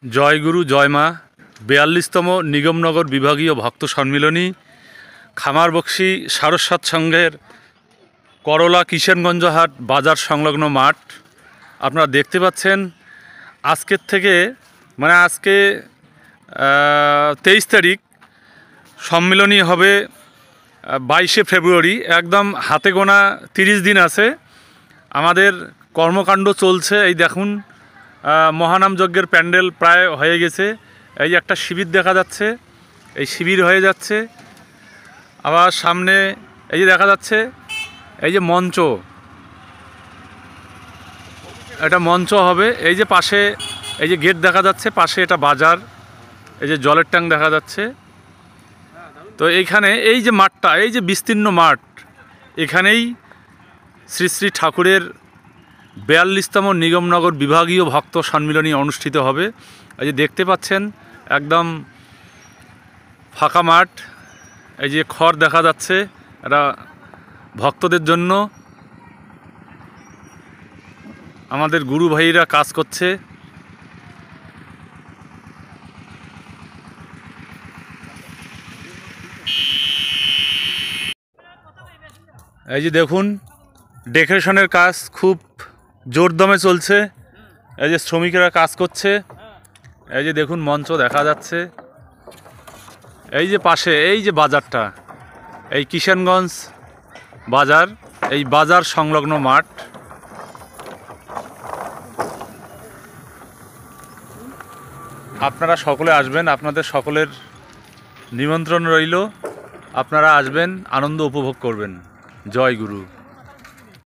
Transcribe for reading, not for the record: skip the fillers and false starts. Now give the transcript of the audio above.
জয় গুরু জয় মা। ৪২তম নিগমনগর বিভাগীয় ভক্ত সম্মিলনী খামারবক্সী সারস্বত সংঘের করলা কিষানগঞ্জ হাট বাজার সংলগ্ন মাঠ। আপনারা দেখতে পাচ্ছেন আজকের থেকে আজকে ২৩ তারিখ, সম্মিলনী হবে ২২শে ফেব্রুয়ারি। একদম হাতে গোনা ৩০ দিন আছে। আমাদের কর্মকাণ্ড চলছে। এই দেখুন, মহানাম যজ্ঞের প্যান্ডেল প্রায় হয়ে গেছে। এই যে একটা শিবির দেখা যাচ্ছে, এই শিবির হয়ে যাচ্ছে। আবার সামনে এই যে দেখা যাচ্ছে, এই যে মঞ্চ, এটা মঞ্চ হবে। এই যে পাশে এই যে গেট দেখা যাচ্ছে, পাশে এটা বাজার, এই যে জলের ট্যাঙ্ক দেখা যাচ্ছে। তো এইখানে এই যে মাঠটা, এই যে বিস্তীর্ণ মাঠ, এখানেই শ্রী শ্রী ঠাকুরের ৪২তম নিগমনগর বিভাগীয় ভক্ত সম্মিলনী অনুষ্ঠিত হবে। এই যে দেখতে পাচ্ছেন একদম ফাঁকা মাঠ। এই যে খড় দেখা যাচ্ছে, এটা ভক্তদের জন্য। আমাদের গুরু ভাইরা কাজ করছে। এই যে দেখুন, ডেকোরেশনের কাজ খুব জোরদমে চলছে। এই যে শ্রমিকেরা কাজ করছে। এই যে দেখুন, মঞ্চ দেখা যাচ্ছে। এই যে পাশে এই যে বাজারটা, এই কিষানগঞ্জ বাজার, এই বাজার সংলগ্ন মাঠ। আপনারা সকলে আসবেন, আপনাদের সকলের নিমন্ত্রণ রইল। আপনারা আসবেন, আনন্দ উপভোগ করবেন। জয় গুরু।